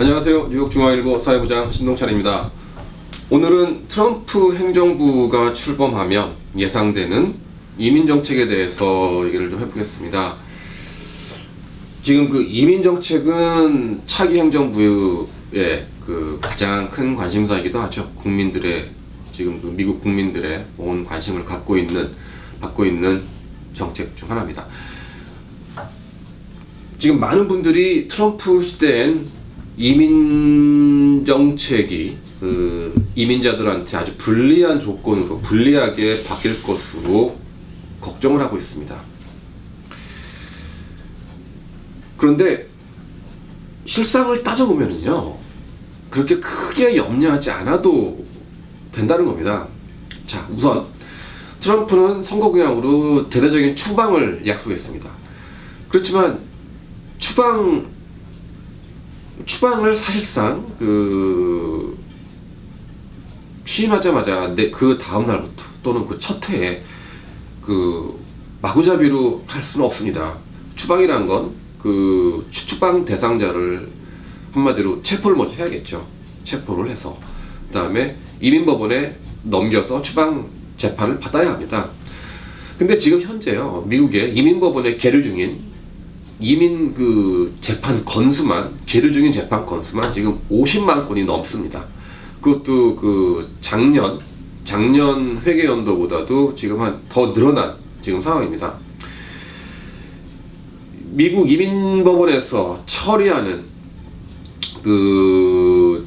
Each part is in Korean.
안녕하세요. 뉴욕 중앙일보 사회부장 신동찬입니다. 오늘은 트럼프 행정부가 출범하면 예상되는 이민 정책에 대해서 얘기를 좀 해보겠습니다. 지금 그 이민 정책은 차기 행정부의 그 가장 큰 관심사이기도 하죠. 국민들의 지금 그 미국 국민들의 온 관심을 받고 있는 정책 중 하나입니다. 지금 많은 분들이 트럼프 시대엔 이민 정책이 그 이민자들한테 아주 불리한 조건으로 불리하게 바뀔 것으로 걱정을 하고 있습니다. 그런데 실상을 따져보면요, 그렇게 크게 염려하지 않아도 된다는 겁니다. 자, 우선 트럼프는 선거공약으로 대대적인 추방을 약속했습니다. 그렇지만 추방을 사실상 그 취임하자마자 그 다음 날부터 또는 그 첫 해에 그 마구잡이로 할 수는 없습니다. 추방이란 건 그 추방 대상자를 한마디로 체포를 먼저 해야겠죠. 체포를 해서 그 다음에 이민법원에 넘겨서 추방 재판을 받아야 합니다. 근데 지금 현재요, 미국의 이민법원에 계류 중인 이민 그 재판 건수만, 계류 중인 재판 건수만 지금 50만 건이 넘습니다. 그것도 그 작년 회계 연도보다도 지금 더 늘어난 지금 상황입니다. 미국 이민법원에서 처리하는 그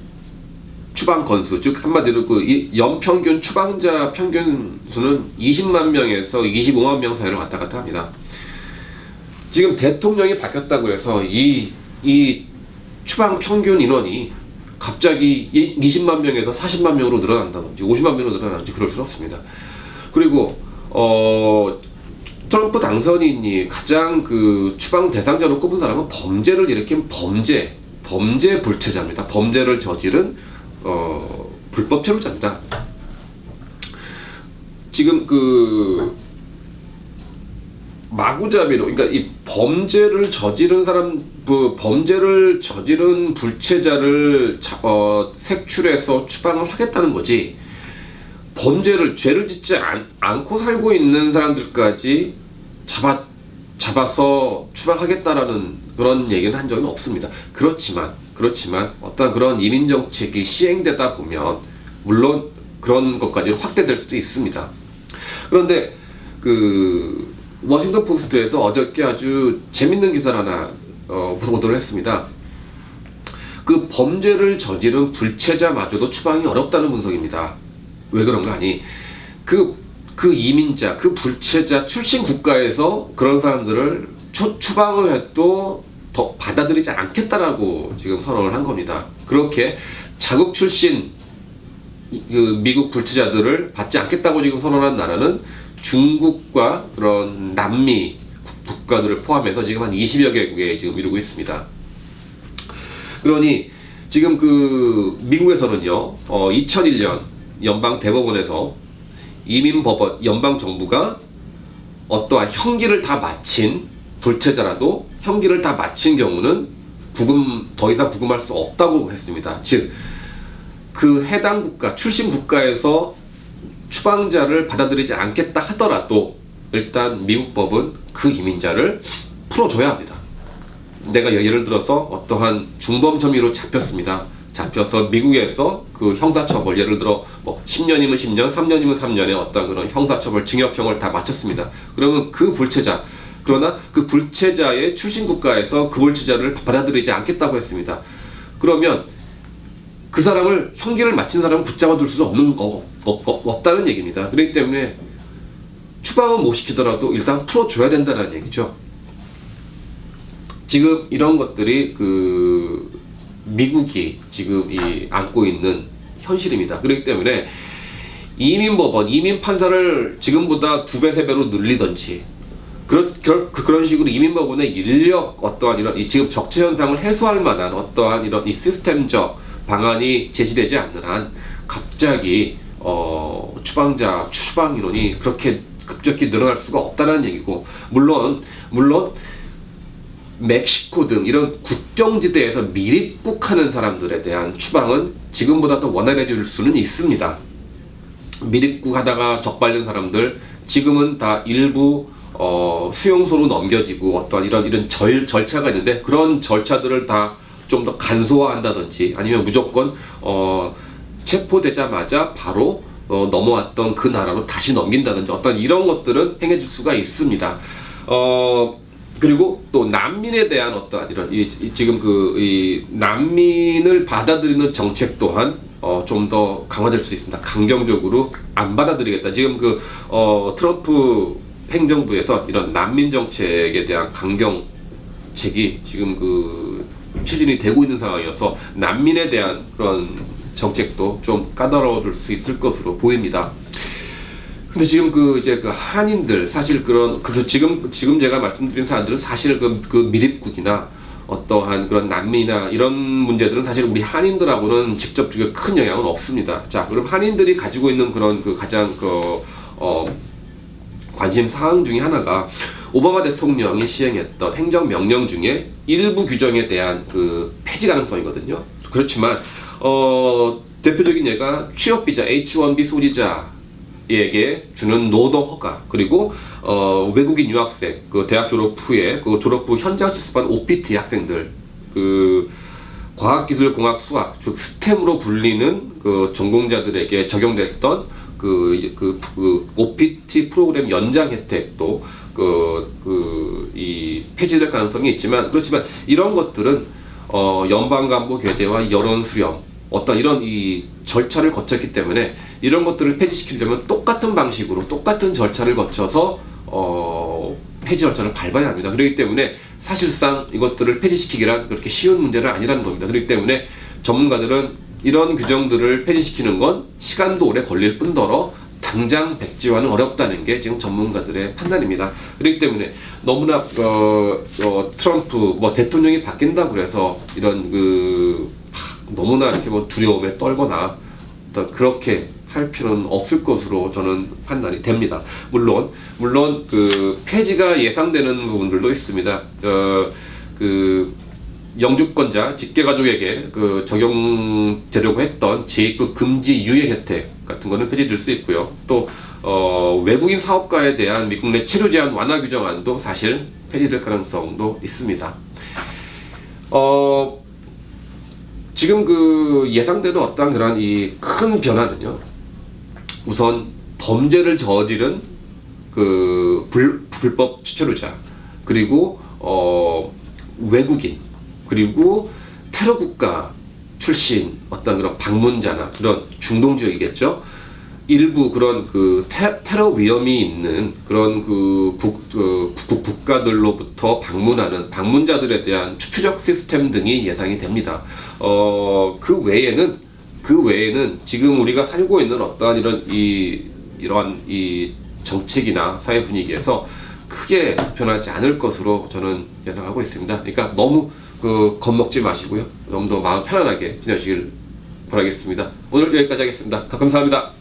추방 건수, 즉 한마디로 그 연평균 추방자 평균 수는 20만 명에서 25만 명 사이를 왔다 갔다 합니다. 지금 대통령이 바뀌었다고 해서 이 추방 평균 인원이 갑자기 20만 명에서 40만 명으로 늘어난다든지 50만 명으로 늘어나든지 그럴 수는 없습니다. 그리고 트럼프 당선인이 가장 그 추방 대상자로 꼽은 사람은 범죄를 일으킨 범죄 불체자입니다. 범죄를 저지른 불법 체류자입니다. 지금 그 마구잡이로, 그러니까 이 범죄를 저지른 불체자를 색출해서 추방을 하겠다는 거지, 죄를 짓지 않고 살고 있는 사람들까지 잡아서 추방하겠다라는 그런 얘기는 한 적은 없습니다. 그렇지만 어떤 그런 이민 정책이 시행되다 보면 물론 그런 것까지 확대될 수도 있습니다. 그런데 그 워싱턴 포스트에서 어저께 아주 재밌는 기사를 하나 보도를 했습니다. 그 범죄를 저지른 불체자마저도 추방이 어렵다는 분석입니다. 왜 그런가 하니 그 이민자, 그 불체자 출신 국가에서 그런 사람들을 추방을 해도 더 받아들이지 않겠다라고 지금 선언을 한 겁니다. 그렇게 자국 출신 그 미국 불체자들을 받지 않겠다고 지금 선언한 나라는 중국과 그런 남미 국가들을 포함해서 지금 한 20여 개국에 지금 이루고 있습니다. 그러니 지금 그 미국에서는요, 2001년 연방 대법원에서 이민법원, 연방 정부가 어떠한 형기를 다 마친 불체자라도 형기를 다 마친 경우는 더 이상 구금할 수 없다고 했습니다. 즉, 그 해당 국가, 출신 국가에서 추방자를 받아들이지 않겠다 하더라도 일단 미국 법은 그 이민자를 풀어줘야 합니다. 내가 예를 들어서 어떠한 중범 혐의로 잡혀서 미국에서 그 형사처벌, 예를 들어 뭐 10년이면 10년, 3년이면 3년의 어떤 그런 형사처벌, 징역형을 다 마쳤습니다. 그러면 그러나 그 불체자의 출신 국가에서 그 불체자를 받아들이지 않겠다고 했습니다. 그러면 그 사람을, 형기를 마친 사람을 붙잡아 둘 수 없다는 얘기입니다. 그렇기 때문에 추방은 못 시키더라도 일단 풀어줘야 된다는 얘기죠. 지금 이런 것들이 그 미국이 지금 안고 있는 현실입니다. 그렇기 때문에 이민법원, 이민판사를 지금보다 2배, 3배로 늘리든지 그런 식으로 이민법원의 인력, 어떠한 이런 지금 적체 현상을 해소할 만한 어떠한 이런 시스템적 방안이 제시되지 않는 한 갑자기 추방 인원이 그렇게 급격히 늘어날 수가 없다는 얘기고, 물론 멕시코 등 이런 국경지대에서 밀입국하는 사람들에 대한 추방은 지금보다 더 원활해질 수는 있습니다. 밀입국하다가 적발된 사람들 지금은 다 일부 수용소로 넘겨지고 어떤 이런 절차가 있는데, 그런 절차들을 다 좀 더 간소화한다든지 아니면 무조건 체포되자마자 바로 넘어왔던 그 나라로 다시 넘긴다든지 어떤 이런 것들은 행해질 수가 있습니다. 그리고 또 난민에 대한 어떤 이런 지금 이 난민을 받아들이는 정책 또한 좀 더 강화될 수 있습니다. 강경적으로 안 받아들이겠다. 지금 트럼프 행정부에서 이런 난민 정책에 대한 강경책이 지금 추진이 되고 있는 상황이어서 난민에 대한 그런 정책도 좀 까다로워질 수 있을 것으로 보입니다. 근데 지금 한인들 사실 지금 제가 말씀드린 사람들은 사실 그 밀입국이나 어떠한 그런 난민이나 이런 문제들은 사실 우리 한인들하고는 직접적으로 큰 영향은 없습니다. 자, 그럼 한인들이 가지고 있는 그런 가장 관심 사항 중에 하나가 오바마 대통령이 시행했던 행정명령 중에 일부 규정에 대한 폐지 가능성이거든요. 그렇지만 대표적인 예가 취업비자 H-1B 소지자에게 주는 노동 허가, 그리고 외국인 유학생, 대학 졸업 후에 졸업 후 현장 실습한 OPT 학생들, 과학기술 공학 수학 즉 스템으로 불리는 전공자들에게 적용됐던 OPT 프로그램 연장 혜택도 이 폐지될 가능성이 있지만, 그렇지만 이런 것들은 연방간부 교제와 여론 수렴 어떤 이런 이 절차를 거쳤기 때문에 이런 것들을 폐지시키려면 똑같은 방식으로 똑같은 절차를 거쳐서 폐지 절차를 밟아야 합니다. 그렇기 때문에 사실상 이것들을 폐지시키기란 그렇게 쉬운 문제는 아니라는 겁니다. 그렇기 때문에 전문가들은 이런 규정들을 폐지시키는 건 시간도 오래 걸릴 뿐더러 당장 백지화는 어렵다는 게 지금 전문가들의 판단입니다. 그렇기 때문에 너무나 트럼프 대통령이 바뀐다고 해서 이런 너무나 이렇게 두려움에 떨거나 어떤 그렇게 할 필요는 없을 것으로 저는 판단이 됩니다. 물론 폐지가 예상되는 부분들도 있습니다. 영주권자 직계가족에게 적용되려고 했던 제2급 금지 유예 혜택 같은 거는 폐지될 수 있고요. 또 외국인 사업가에 대한 미국 내 체류 제한 완화 규정안도 사실 폐지될 가능성도 있습니다. 지금 예상되는 어떤 그런 이 큰 변화는요, 우선 범죄를 저지른 불법 체류자, 그리고 외국인, 그리고 테러 국가 출신 어떤 그런 방문자나 그런 중동 지역이겠죠. 일부 그런 테러 위험이 있는 그런 국가들로부터 방문하는 방문자들에 대한 추적 시스템 등이 예상이 됩니다. 그 외에는 지금 우리가 살고 있는 어떠한 이러한 정책이나 사회 분위기에서 크게 변하지 않을 것으로 저는 예상하고 있습니다. 그러니까 너무 겁먹지 마시고요. 좀 더 마음 편안하게 지내시길 바라겠습니다. 오늘 여기까지 하겠습니다. 감사합니다.